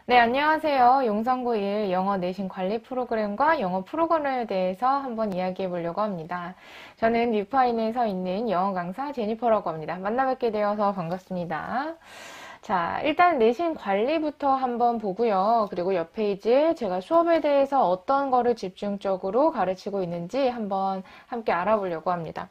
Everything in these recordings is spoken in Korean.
네, 안녕하세요. 용성고1 영어 내신 관리 프로그램과 영어 프로그램에 대해서 한번 이야기해 보려고 합니다. 저는 뉴파인에서 있는 영어 강사 제니퍼라고 합니다. 만나 뵙게 되어서 반갑습니다. 자, 일단 내신 관리부터 한번 보고요. 그리고 옆 페이지에 제가 수업에 대해서 어떤 거를 집중적으로 가르치고 있는지 한번 함께 알아보려고 합니다.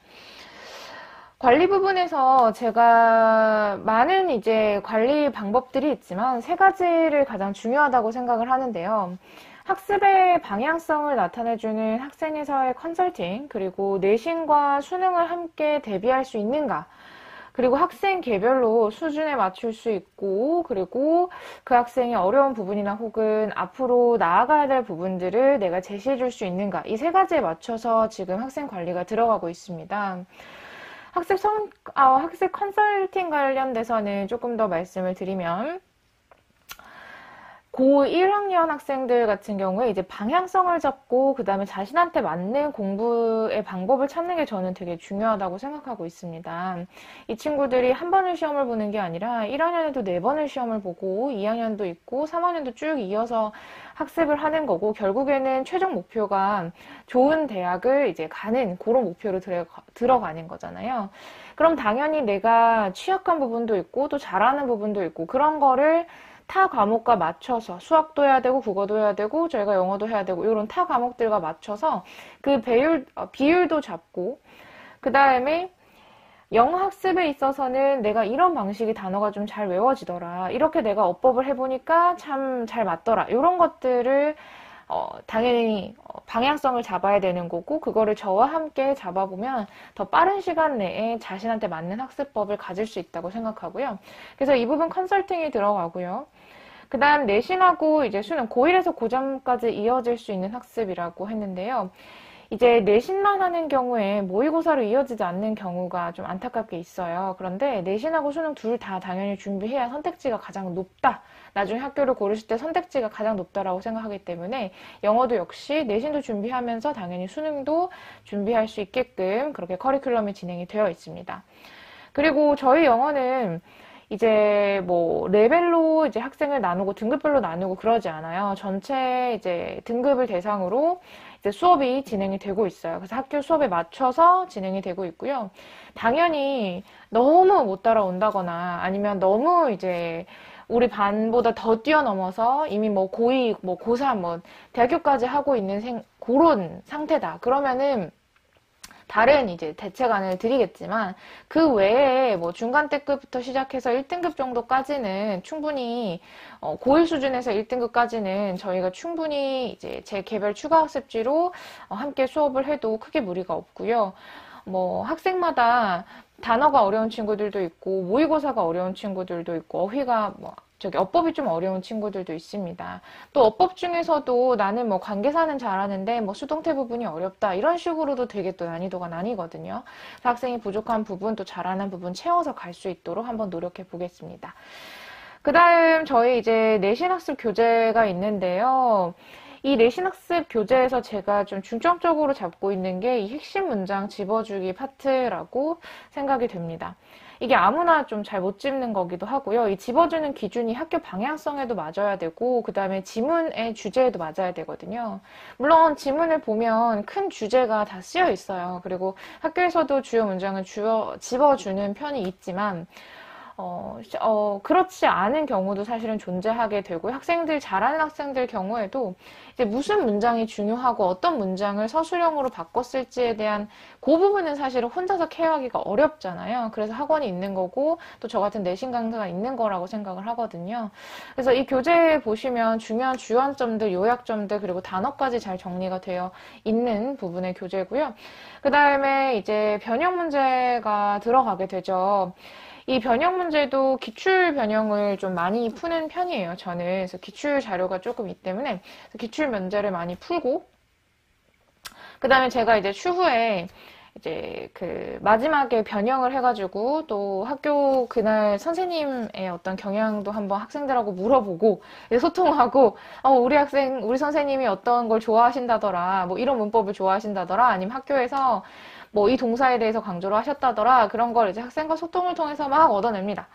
관리 부분에서 제가 많은 이제 관리 방법들이 있지만 세 가지를 가장 중요하다고 생각을 하는데요. 학습의 방향성을 나타내주는 학생에서의 컨설팅, 그리고 내신과 수능을 함께 대비할 수 있는가, 그리고 학생 개별로 수준에 맞출 수 있고, 그리고 그 학생의 어려운 부분이나 혹은 앞으로 나아가야 될 부분들을 내가 제시해 줄 수 있는가, 이 세 가지에 맞춰서 지금 학생 관리가 들어가고 있습니다. 학습 컨설팅 관련돼서는 조금 더 말씀을 드리면, 고1학년 학생들 같은 경우에 이제 방향성을 잡고 그 다음에 자신한테 맞는 공부의 방법을 찾는 게 저는 되게 중요하다고 생각하고 있습니다. 이 친구들이 한 번을 시험을 보는 게 아니라 1학년에도 4번을 시험을 보고 2학년도 있고 3학년도 쭉 이어서 학습을 하는 거고, 결국에는 최종 목표가 좋은 대학을 이제 가는 그런 목표로 들어가는 거잖아요. 그럼 당연히 내가 취약한 부분도 있고 또 잘하는 부분도 있고, 그런 거를 타 과목과 맞춰서 수학도 해야 되고 국어도 해야 되고 저희가 영어도 해야 되고 이런 타 과목들과 맞춰서 그 비율도 잡고, 그 다음에 영어 학습에 있어서는 내가 이런 방식의 단어가 좀 잘 외워지더라, 이렇게 내가 어법을 해보니까 참 잘 맞더라, 이런 것들을 당연히 방향성을 잡아야 되는 거고, 그거를 저와 함께 잡아보면 더 빠른 시간 내에 자신한테 맞는 학습법을 가질 수 있다고 생각하고요. 그래서 이 부분 컨설팅이 들어가고요. 그 다음 내신하고 이제 수능 고1에서 고3까지 이어질 수 있는 학습이라고 했는데요. 이제 내신만 하는 경우에 모의고사로 이어지지 않는 경우가 좀 안타깝게 있어요. 그런데 내신하고 수능 둘 다 당연히 준비해야 선택지가 가장 높다, 나중에 학교를 고르실 때 선택지가 가장 높다라고 생각하기 때문에 영어도 역시 내신도 준비하면서 당연히 수능도 준비할 수 있게끔 그렇게 커리큘럼이 진행이 되어 있습니다. 그리고 저희 영어는 이제 뭐 레벨로 이제 학생을 나누고 등급별로 나누고 그러지 않아요. 전체 이제 등급을 대상으로 이제 수업이 진행이 되고 있어요. 그래서 학교 수업에 맞춰서 진행이 되고 있고요. 당연히 너무 못 따라온다거나 아니면 너무 이제 우리 반보다 더 뛰어넘어서 이미 뭐 고2, 뭐 고3, 뭐 대학교까지 하고 있는 그런 상태다, 그러면은 다른 이제 대책안을 드리겠지만, 그 외에 뭐 중간 때급부터 시작해서 1등급 정도까지는 충분히 고1 수준에서 1등급까지는 저희가 충분히 이제 제 개별 추가 학습지로 함께 수업을 해도 크게 무리가 없고요. 뭐 학생마다 단어가 어려운 친구들도 있고 모의고사가 어려운 친구들도 있고 어휘가 뭐 어법이 좀 어려운 친구들도 있습니다. 또 어법 중에서도 나는 뭐 관계사는 잘하는데 뭐 수동태 부분이 어렵다, 이런 식으로도 되게 또 난이도가 나뉘거든요. 그래서 학생이 부족한 부분 또 잘하는 부분 채워서 갈 수 있도록 한번 노력해 보겠습니다. 그 다음 저희 이제 내신학습 교재가 있는데요. 이 내신학습 교재에서 제가 좀 중점적으로 잡고 있는 게 이 핵심 문장 집어주기 파트라고 생각이 됩니다. 이게 아무나 좀 잘 못 집는 거기도 하고요. 이 집어주는 기준이 학교 방향성에도 맞아야 되고, 그 다음에 지문의 주제에도 맞아야 되거든요. 물론 지문을 보면 큰 주제가 다 쓰여 있어요. 그리고 학교에서도 주요 문장을 집어주는 편이 있지만, 그렇지 않은 경우도 사실은 존재하게 되고, 학생들, 잘하는 학생들 경우에도 이제 무슨 문장이 중요하고 어떤 문장을 서술형으로 바꿨을지에 대한 그 부분은 사실은 혼자서 케어하기가 어렵잖아요. 그래서 학원이 있는 거고, 또 저 같은 내신 강사가 있는 거라고 생각을 하거든요. 그래서 이 교재에 보시면 중요한 주안점들, 요약점들, 그리고 단어까지 잘 정리가 되어 있는 부분의 교재고요. 그 다음에 이제 변형 문제가 들어가게 되죠. 이 변형 문제도 기출 변형을 좀 많이 푸는 편이에요, 저는. 그래서 기출 자료가 조금 있기 때문에 기출 문제를 많이 풀고, 그 다음에 제가 이제 추후에 이제 그 마지막에 변형을 해가지고 또 학교 그날 선생님의 어떤 경향도 한번 학생들하고 물어보고 소통하고, 우리 선생님이 어떤 걸 좋아하신다더라, 뭐 이런 문법을 좋아하신다더라, 아니면 학교에서 뭐 이 동사에 대해서 강조를 하셨다더라, 그런 걸 이제 학생과 소통을 통해서 막 얻어냅니다.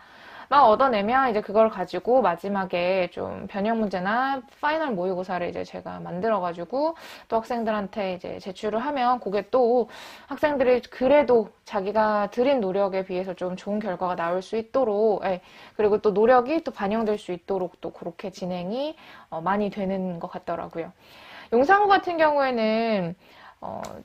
막 얻어내면 이제 그걸 가지고 마지막에 좀 변형 문제나 파이널 모의고사를 이제 제가 만들어가지고 또 학생들한테 이제 제출을 하면 그게 또 학생들이 그래도 자기가 들인 노력에 비해서 좀 좋은 결과가 나올 수 있도록, 예, 그리고 또 노력이 또 반영될 수 있도록 또 그렇게 진행이 많이 되는 것 같더라고요. 용산고 같은 경우에는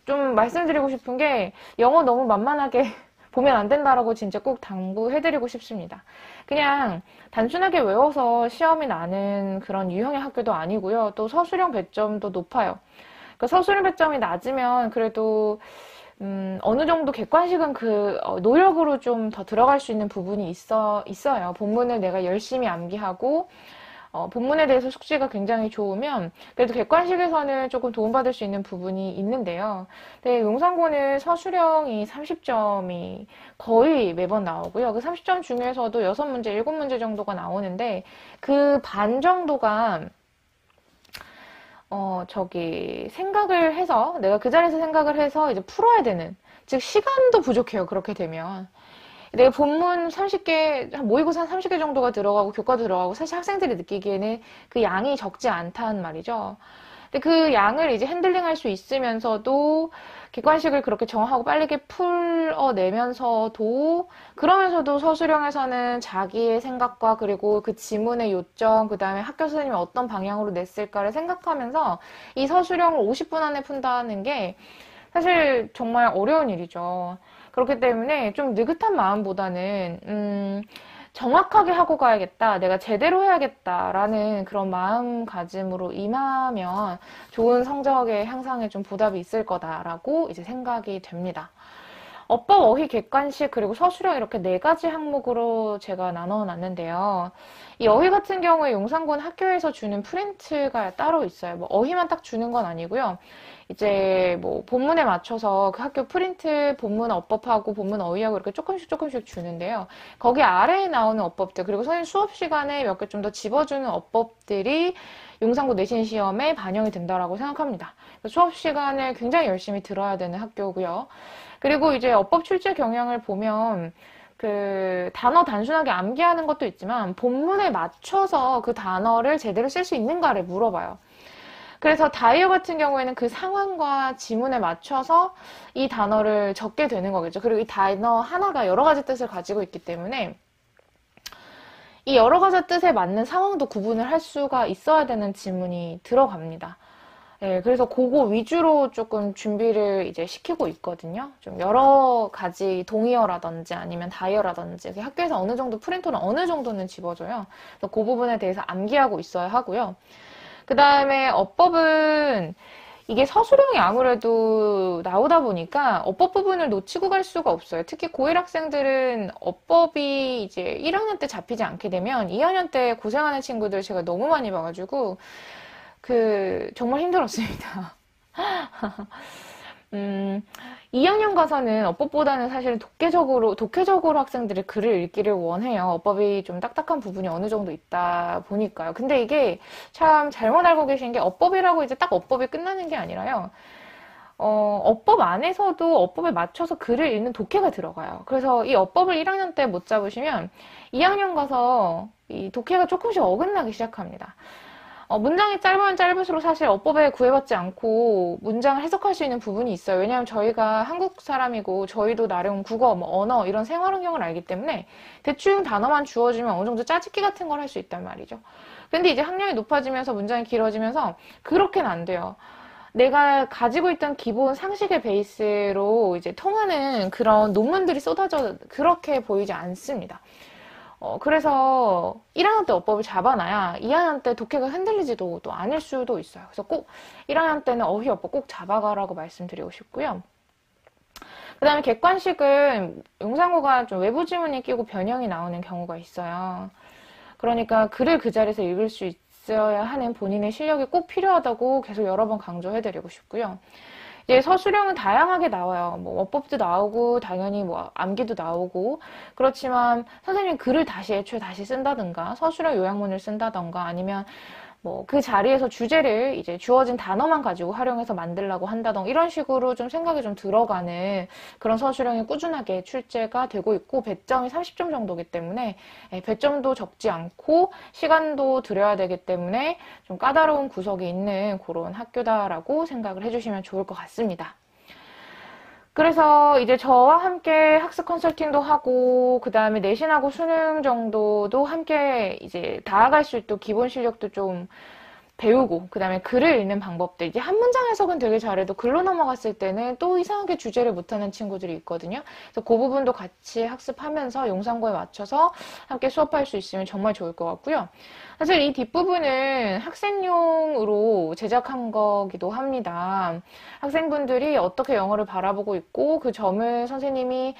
좀 말씀드리고 싶은 게 영어 너무 만만하게 보면 안 된다라고 진짜 꼭 당부해드리고 싶습니다. 그냥 단순하게 외워서 시험이 나는 그런 유형의 학교도 아니고요. 또 서술형 배점도 높아요. 그러니까 서술형 배점이 낮으면 그래도 어느 정도 객관식은 노력으로 좀 더 들어갈 수 있는 부분이 있어요. 본문을 내가 열심히 암기하고 본문에 대해서 숙지가 굉장히 좋으면 그래도 객관식에서는 조금 도움받을 수 있는 부분이 있는데요. 네, 용산고는 서술형이 30점이 거의 매번 나오고요. 그 30점 중에서도 6문제, 7문제 정도가 나오는데 그 반 정도가 생각을 해서 내가 그 자리에서 생각을 해서 이제 풀어야 되는, 즉 시간도 부족해요. 그렇게 되면. 내가 본문 30개, 모의고사 30개 정도가 들어가고 교과도 들어가고 사실 학생들이 느끼기에는 그 양이 적지 않단 말이죠. 근데 그 양을 이제 핸들링할 수 있으면서도 객관식을 그렇게 정하고 빠르게 풀어내면서도 그러면서도 서술형에서는 자기의 생각과 그리고 그 지문의 요점, 그 다음에 학교 선생님이 어떤 방향으로 냈을까를 생각하면서 이 서술형을 50분 안에 푼다는 게 사실 정말 어려운 일이죠. 그렇기 때문에 좀 느긋한 마음보다는 정확하게 하고 가야겠다, 내가 제대로 해야겠다라는 그런 마음가짐으로 임하면 좋은 성적의 향상에 좀 보답이 있을 거다라고 이제 생각이 됩니다. 어법, 어휘, 객관식, 그리고 서술형 이렇게 4가지 항목으로 제가 나눠놨는데요. 이 어휘 같은 경우에 용산고는 학교에서 주는 프린트가 따로 있어요. 뭐 어휘만 딱 주는 건 아니고요. 이제 뭐 본문에 맞춰서 그 학교 프린트 본문 어법하고 본문 어휘하고 이렇게 조금씩 주는데요. 거기 아래에 나오는 어법들, 그리고 선생님 수업 시간에 몇 개 좀 더 집어주는 어법들이 용산고 내신 시험에 반영이 된다라고 생각합니다. 수업 시간에 굉장히 열심히 들어야 되는 학교고요. 그리고 이제 어법 출제 경향을 보면 그 단어 단순하게 암기하는 것도 있지만 본문에 맞춰서 그 단어를 제대로 쓸 수 있는가를 물어봐요. 그래서 다이어 같은 경우에는 그 상황과 지문에 맞춰서 이 단어를 적게 되는 거겠죠. 그리고 이 단어 하나가 여러 가지 뜻을 가지고 있기 때문에 이 여러 가지 뜻에 맞는 상황도 구분을 할 수가 있어야 되는 지문이 들어갑니다. 네, 그래서 그거 위주로 조금 준비를 이제 시키고 있거든요. 좀 여러 가지 동의어라든지 아니면 다이어라든지 학교에서 어느 정도 프린터는 어느 정도는 집어줘요. 그래서 그 부분에 대해서 암기하고 있어야 하고요. 그 다음에 어법은 이게 서술형이 아무래도 나오다 보니까 어법 부분을 놓치고 갈 수가 없어요. 특히 고1 학생들은 어법이 이제 1학년 때 잡히지 않게 되면 2학년 때 고생하는 친구들 제가 너무 많이 봐가지고 정말 힘들었습니다. 2학년 가서는 어법보다는 사실 독해적으로 학생들이 글을 읽기를 원해요. 어법이 좀 딱딱한 부분이 어느 정도 있다 보니까요. 근데 이게 참 잘못 알고 계신 게 어법이라고 이제 딱 어법이 끝나는 게 아니라요. 어법 안에서도 어법에 맞춰서 글을 읽는 독해가 들어가요. 그래서 이 어법을 1학년 때 못 잡으시면 2학년 가서 이 독해가 조금씩 어긋나기 시작합니다. 문장이 짧으면 짧을수록 사실 어법에 구애받지 않고 문장을 해석할 수 있는 부분이 있어요. 왜냐하면 저희가 한국 사람이고 저희도 나름 국어, 언어 이런 생활 환경을 알기 때문에 대충 단어만 주어지면 어느 정도 짜집기 같은 걸 할 수 있단 말이죠. 근데 이제 학년이 높아지면서 문장이 길어지면서 그렇게는 안 돼요. 내가 가지고 있던 기본 상식의 베이스로 이제 통하는 그런 논문들이 쏟아져 그렇게 보이지 않습니다. 그래서 1학년 때 어법을 잡아놔야 2학년 때 독해가 흔들리지도 또 않을 수도 있어요. 그래서 꼭 1학년 때는 어휘 어법 꼭 잡아가라고 말씀드리고 싶고요. 그 다음에 객관식은 용산고가 좀 외부 지문이 끼고 변형이 나오는 경우가 있어요. 그러니까 글을 그 자리에서 읽을 수 있어야 하는 본인의 실력이 꼭 필요하다고 계속 여러 번 강조해드리고 싶고요. 이제 서술형은 다양하게 나와요. 뭐 어법도 나오고 당연히 뭐 암기도 나오고 그렇지만 선생님이 글을 애초에 다시 쓴다든가 서술형 요약문을 쓴다든가 아니면 뭐 그 자리에서 주제를 이제 주어진 단어만 가지고 활용해서 만들라고 한다던가 이런 식으로 좀 생각이 좀 들어가는 그런 서술형이 꾸준하게 출제가 되고 있고 배점이 30점 정도이기 때문에 배점도 적지 않고 시간도 들여야 되기 때문에 좀 까다로운 구석이 있는 그런 학교다라고 생각을 해주시면 좋을 것 같습니다. 그래서 이제 저와 함께 학습 컨설팅도 하고 그 다음에 내신하고 수능 정도도 함께 이제 다가갈 수 있도록 기본 실력도 좀 배우고 그 다음에 글을 읽는 방법들 이제 한 문장 해석은 되게 잘해도 글로 넘어갔을 때는 또 이상하게 주제를 못하는 친구들이 있거든요. 그래서 그 부분도 같이 학습하면서 영상고에 맞춰서 함께 수업할 수 있으면 정말 좋을 것 같고요. 사실 이 뒷부분은 학생용으로 제작한 거기도 합니다. 학생분들이 어떻게 영어를 바라보고 있고 그 점을 선생님이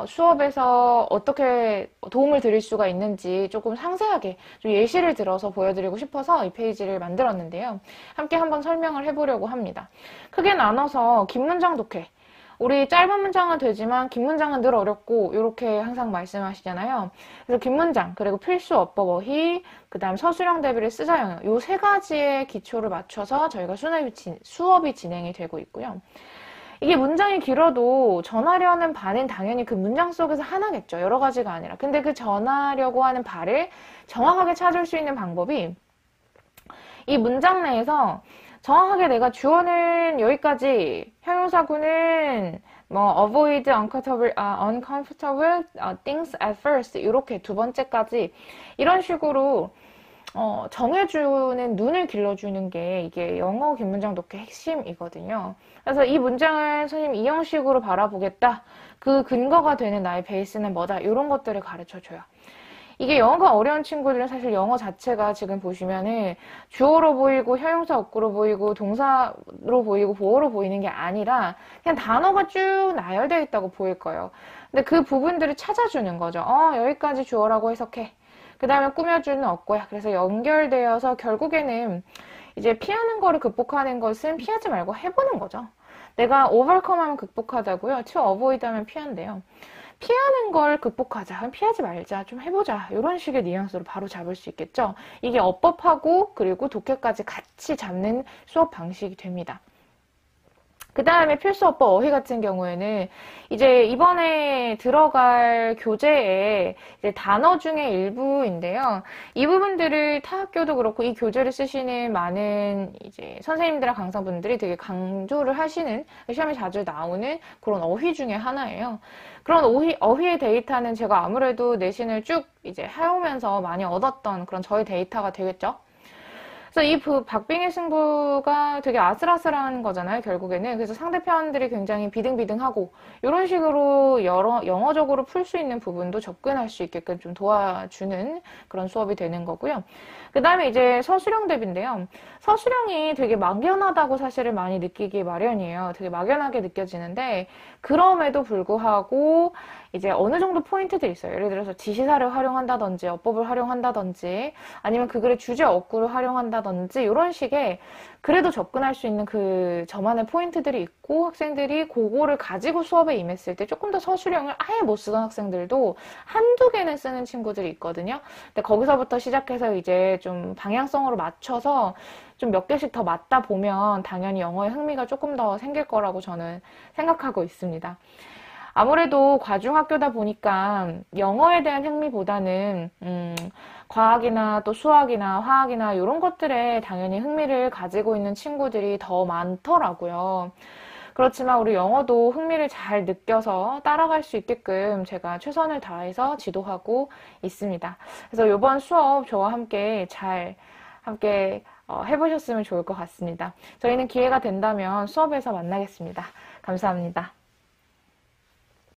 수업에서 어떻게 도움을 드릴 수가 있는지 조금 상세하게 좀 예시를 들어서 보여드리고 싶어서 이 페이지를 만들었는데요. 함께 한번 설명을 해보려고 합니다. 크게 나눠서 긴 문장 독해. 우리 짧은 문장은 되지만 긴 문장은 늘 어렵고 이렇게 항상 말씀하시잖아요. 그래서 긴 문장, 그리고 필수 어법 어휘, 그 다음 서술형 대비를 쓰자 영역 이 세 가지의 기초를 맞춰서 저희가 수업이 진행이 되고 있고요. 이게 문장이 길어도 전하려는 바는 당연히 그 문장 속에서 하나겠죠. 여러 가지가 아니라. 근데 그 전하려고 하는 바를 정확하게 찾을 수 있는 방법이 이 문장 내에서 정확하게 내가 주어는 여기까지, 형용사구는 뭐 avoid uncomfortable things at first 이렇게 두 번째까지 이런 식으로 정해주는 눈을 길러주는 게 이게 영어 긴 문장 독해 핵심이거든요. 그래서 이 문장을 선생님 이 형식으로 바라보겠다. 그 근거가 되는 나의 베이스는 뭐다. 이런 것들을 가르쳐줘요. 이게 영어가 어려운 친구들은 사실 영어 자체가 지금 보시면은 주어로 보이고 형용사 어구로 보이고 동사로 보이고 보어로 보이는 게 아니라 그냥 단어가 쭉 나열되어 있다고 보일 거예요. 근데 그 부분들을 찾아주는 거죠. 여기까지 주어라고 해석해. 그 다음에 꾸며주는 어구야. 그래서 연결되어서 결국에는 이제 피하는 거를 극복하는 것은 피하지 말고 해보는 거죠. 내가 overcome 하면 극복하자고요. to avoid 하면 피한대요. 피하는 걸 극복하자, 피하지 말자, 좀 해보자 이런 식의 뉘앙스로 바로 잡을 수 있겠죠. 이게 어법하고 그리고 독해까지 같이 잡는 수업 방식이 됩니다. 그 다음에 필수 어법 어휘 같은 경우에는 이제 이번에 들어갈 교재에 이제 단어 중에 일부인데요. 이 부분들을 타 학교도 그렇고 이 교재를 쓰시는 많은 이제 선생님들과 강사분들이 되게 강조를 하시는 시험에 자주 나오는 그런 어휘 중에 하나예요. 그런 어휘의 데이터는 제가 아무래도 내신을 쭉 이제 해오면서 많이 얻었던 그런 저의 데이터가 되겠죠. 그래서 이 박빙의 승부가 되게 아슬아슬한 거잖아요, 결국에는. 그래서 상대편들이 굉장히 비등비등하고 이런 식으로 영어적으로 풀 수 있는 부분도 접근할 수 있게끔 좀 도와주는 그런 수업이 되는 거고요. 그 다음에 이제 서술형 대비인데요. 서술형이 되게 막연하다고 사실을 많이 느끼기 마련이에요. 되게 막연하게 느껴지는데 그럼에도 불구하고 이제 어느 정도 포인트들이 있어요. 예를 들어서 지시사를 활용한다든지 어법을 활용한다든지 아니면 그 글의 주제 어구를 활용한다든지 이런 식의 그래도 접근할 수 있는 그 저만의 포인트들이 있고 학생들이 그거를 가지고 수업에 임했을 때 조금 더 서술형을 아예 못 쓰던 학생들도 한두 개는 쓰는 친구들이 있거든요. 근데 거기서부터 시작해서 이제 좀 방향성으로 맞춰서 좀 몇 개씩 더 맞다 보면 당연히 영어에 흥미가 조금 더 생길 거라고 저는 생각하고 있습니다. 아무래도 과중학교다 보니까 영어에 대한 흥미보다는 과학이나 또 수학이나 화학이나 이런 것들에 당연히 흥미를 가지고 있는 친구들이 더 많더라고요. 그렇지만 우리 영어도 흥미를 잘 느껴서 따라갈 수 있게끔 제가 최선을 다해서 지도하고 있습니다. 그래서 이번 수업 저와 함께 해보셨으면 좋을 것 같습니다. 저희는 기회가 된다면 수업에서 만나겠습니다. 감사합니다.